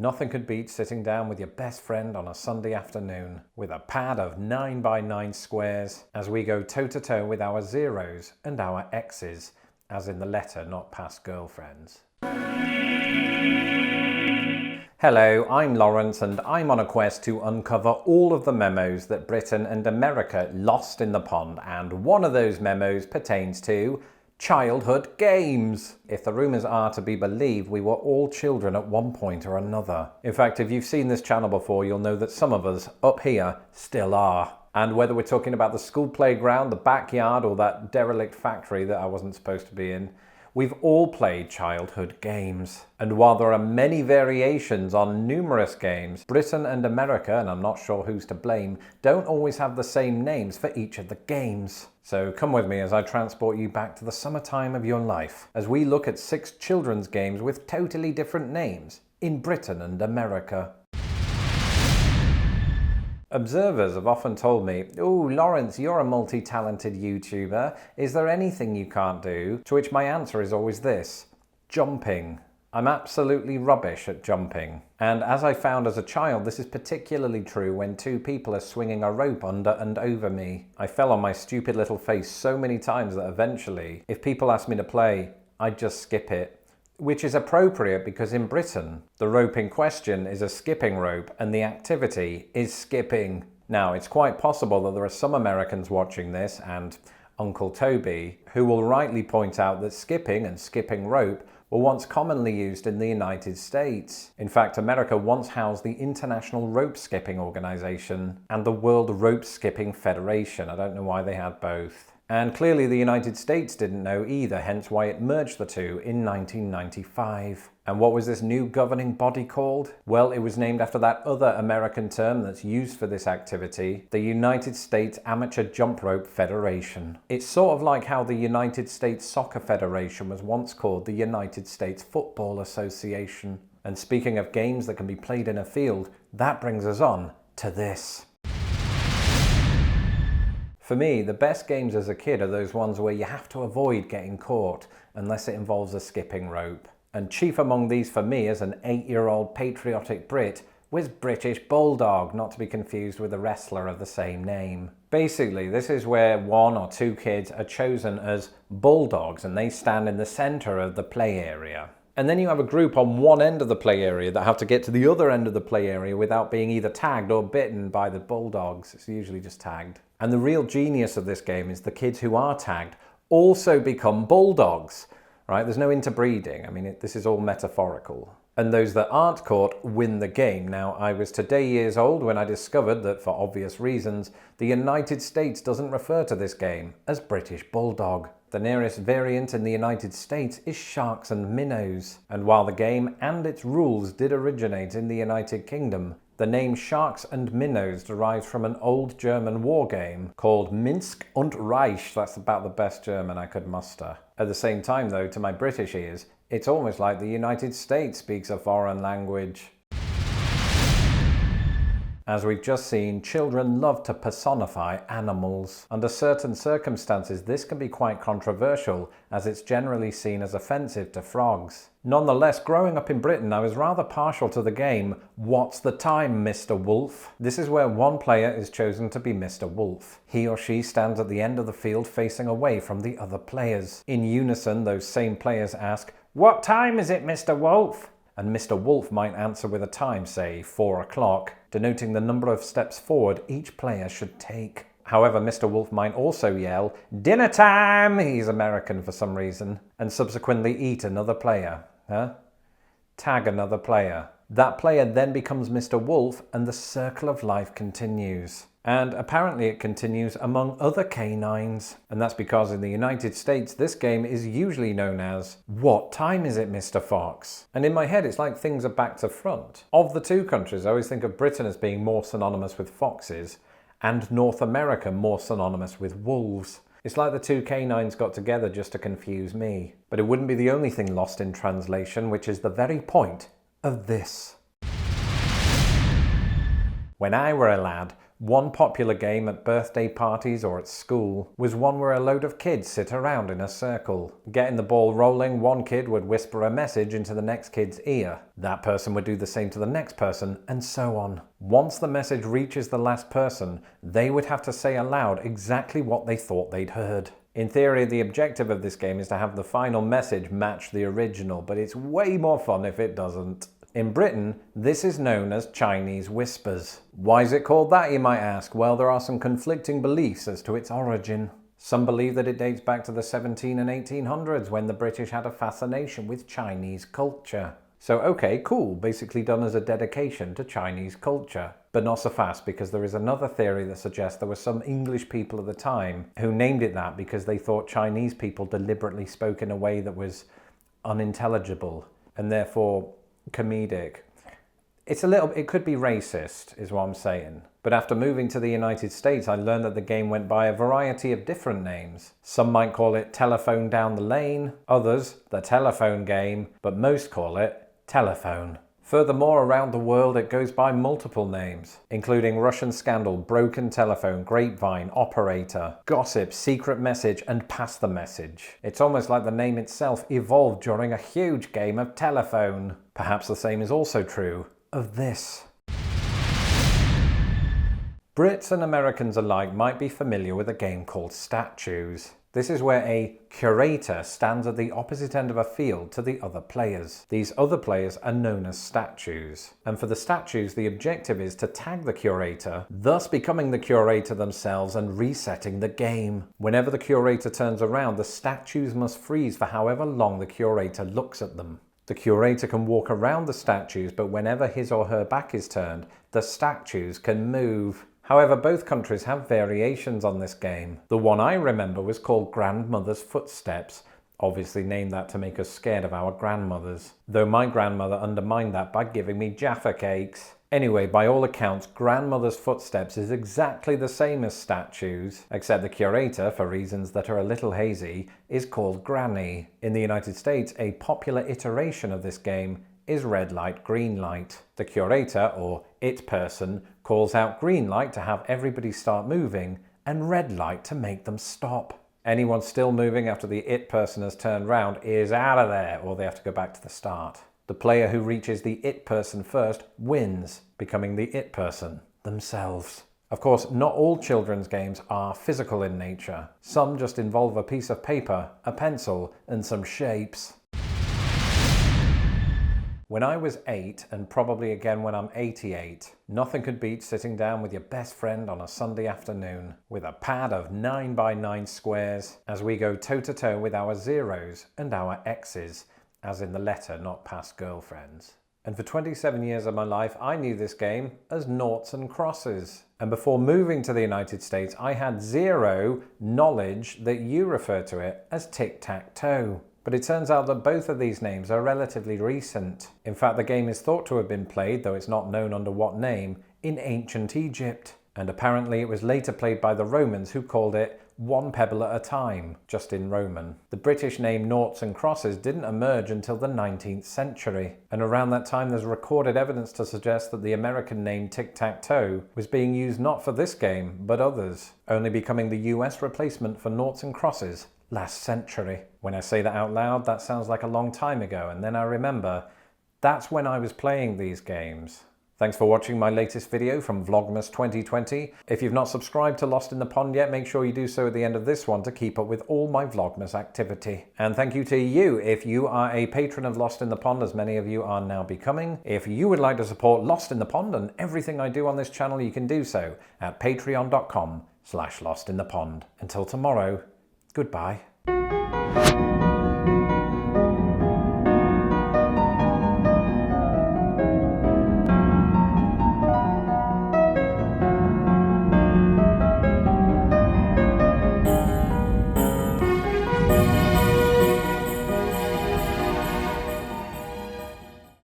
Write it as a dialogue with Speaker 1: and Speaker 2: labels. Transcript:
Speaker 1: Nothing could beat sitting down with your best friend on a Sunday afternoon with a pad of 9x9 squares as we go toe-to-toe with our zeros and our X's, as in the letter, not past girlfriends. Hello, I'm Lawrence and I'm on a quest to uncover all of the memos that Britain and America lost in the pond, and one of those memos pertains to childhood games. If the rumours are to be believed, we were all children at one point or another. In fact, if you've seen this channel before, you'll know that some of us up here still are. And whether we're talking about the school playground, the backyard, or that derelict factory that I wasn't supposed to be in, we've all played childhood games. And while there are many variations on numerous games, Britain and America, and I'm not sure who's to blame, don't always have the same names for each of the games. So come with me as I transport you back to the summertime of your life, as we look at 6 children's games with totally different names in Britain and America. Observers have often told me, "Oh, Lawrence, you're a multi-talented YouTuber. Is there anything you can't do?" To which my answer is always this: jumping. I'm absolutely rubbish at jumping. And as I found as a child, this is particularly true when 2 people are swinging a rope under and over me. I fell on my stupid little face so many times that eventually, if people asked me to play, I'd just skip it. Which is appropriate because in Britain, the rope in question is a skipping rope and the activity is skipping. Now, it's quite possible that there are some Americans watching this, and Uncle Toby, who will rightly point out that skipping and skipping rope were once commonly used in the United States. In fact, America once housed the International Rope Skipping Organization and the World Rope Skipping Federation. I don't know why they had both. And clearly the United States didn't know either, hence why it merged the two in 1995. And what was this new governing body called? Well, it was named after that other American term that's used for this activity, the United States Amateur Jump Rope Federation. It's sort of like how the United States Soccer Federation was once called the United States Football Association. And speaking of games that can be played in a field, that brings us on to this. For me, the best games as a kid are those ones where you have to avoid getting caught unless it involves a skipping rope. And chief among these for me as an 8-year-old patriotic Brit was British Bulldog, not to be confused with a wrestler of the same name. Basically, this is where 1 or 2 kids are chosen as bulldogs and they stand in the centre of the play area. And then you have a group on one end of the play area that have to get to the other end of the play area without being either tagged or bitten by the bulldogs. It's usually just tagged. And the real genius of this game is the kids who are tagged also become bulldogs, right? There's no interbreeding. I mean, this is all metaphorical. And those that aren't caught win the game. Now, I was today years old when I discovered that, for obvious reasons, the United States doesn't refer to this game as British Bulldog. The nearest variant in the United States is Sharks and Minnows. And while the game and its rules did originate in the United Kingdom, the name Sharks and Minnows derives from an old German war game called Minsk und Reich. That's about the best German I could muster. At the same time, though, to my British ears, it's almost like the United States speaks a foreign language. As we've just seen, children love to personify animals. Under certain circumstances, this can be quite controversial, as it's generally seen as offensive to frogs. Nonetheless, growing up in Britain, I was rather partial to the game What's the Time, Mr. Wolf? This is where one player is chosen to be Mr. Wolf. He or she stands at the end of the field facing away from the other players. In unison, those same players ask, "What time is it, Mr. Wolf?" And Mr. Wolf might answer with a time, say 4 o'clock, denoting the number of steps forward each player should take. However, Mr. Wolf might also yell, "Dinner time!" He's American for some reason, and subsequently eat another player. Tag another player. That player then becomes Mr. Wolf and the circle of life continues. And apparently it continues among other canines. And that's because in the United States, this game is usually known as, "What time is it, Mr. Fox?" And in my head, it's like things are back to front. Of the 2 countries, I always think of Britain as being more synonymous with foxes, and North America more synonymous with wolves. It's like the 2 canines got together just to confuse me. But it wouldn't be the only thing lost in translation, which is the very point of this. When I were a lad, One popular game at birthday parties or at school was one where a load of kids sit around in a circle. Getting the ball rolling, one kid would whisper a message into the next kid's ear. That person would do the same to the next person, and so on. Once the message reaches the last person, they would have to say aloud exactly what they thought they'd heard. In theory, the objective of this game is to have the final message match the original, but it's way more fun if it doesn't. In Britain, this is known as Chinese whispers. Why is it called that, you might ask? Well, there are some conflicting beliefs as to its origin. Some believe that it dates back to the 1700s and 1800s when the British had a fascination with Chinese culture. So okay, cool, basically done as a dedication to Chinese culture. But not so fast, because there is another theory that suggests there were some English people at the time who named it that because they thought Chinese people deliberately spoke in a way that was unintelligible and therefore comedic. It could be racist, is what I'm saying. But after moving to the United States, I learned that the game went by a variety of different names. Some might call it Telephone Down the Lane, others the Telephone Game, but most call it Telephone. Furthermore, around the world it goes by multiple names, including Russian Scandal, Broken Telephone, Grapevine, Operator, Gossip, Secret Message, and Pass the Message. It's almost like the name itself evolved during a huge game of telephone. Perhaps the same is also true of this. Brits and Americans alike might be familiar with a game called Statues. This is where a curator stands at the opposite end of a field to the other players. These other players are known as statues. And for the statues, the objective is to tag the curator, thus becoming the curator themselves and resetting the game. Whenever the curator turns around, the statues must freeze for however long the curator looks at them. The curator can walk around the statues, but whenever his or her back is turned, the statues can move. However, both countries have variations on this game. The one I remember was called Grandmother's Footsteps, obviously named that to make us scared of our grandmothers, though my grandmother undermined that by giving me Jaffa cakes. Anyway, by all accounts, Grandmother's Footsteps is exactly the same as Statues, except the curator, for reasons that are a little hazy, is called Granny. In the United States, a popular iteration of this game is red light, green light. The curator, or it person, calls out green light to have everybody start moving, and red light to make them stop. Anyone still moving after the it person has turned round is out of there, or they have to go back to the start. The player who reaches the it person first wins, becoming the it person themselves. Of course, not all children's games are physical in nature. Some just involve a piece of paper, a pencil, and some shapes. When I was 8, and probably again when I'm 88, nothing could beat sitting down with your best friend on a Sunday afternoon with a pad of 9x9 squares as we go toe-to-toe with our zeros and our X's, as in the letter, not past girlfriends. And for 27 years of my life, I knew this game as noughts and crosses. And before moving to the United States, I had zero knowledge that you refer to it as Tic Tac Toe. But it turns out that both of these names are relatively recent. In fact, the game is thought to have been played, though it's not known under what name, in ancient Egypt. And apparently it was later played by the Romans, who called it one pebble at a time, just in Roman. The British name noughts and crosses didn't emerge until the 19th century. And around that time there's recorded evidence to suggest that the American name Tic Tac Toe was being used not for this game, but others, only becoming the US replacement for noughts and crosses last century. When I say that out loud, that sounds like a long time ago, and then I remember that's when I was playing these games. Thanks for watching my latest video from Vlogmas 2020. If you've not subscribed to Lost in the Pond yet, make sure you do so at the end of this one to keep up with all my Vlogmas activity. And thank you to you if you are a patron of Lost in the Pond, as many of you are now becoming. If you would like to support Lost in the Pond and everything I do on this channel, you can do so at patreon.com/lostinthepond. Until tomorrow, goodbye.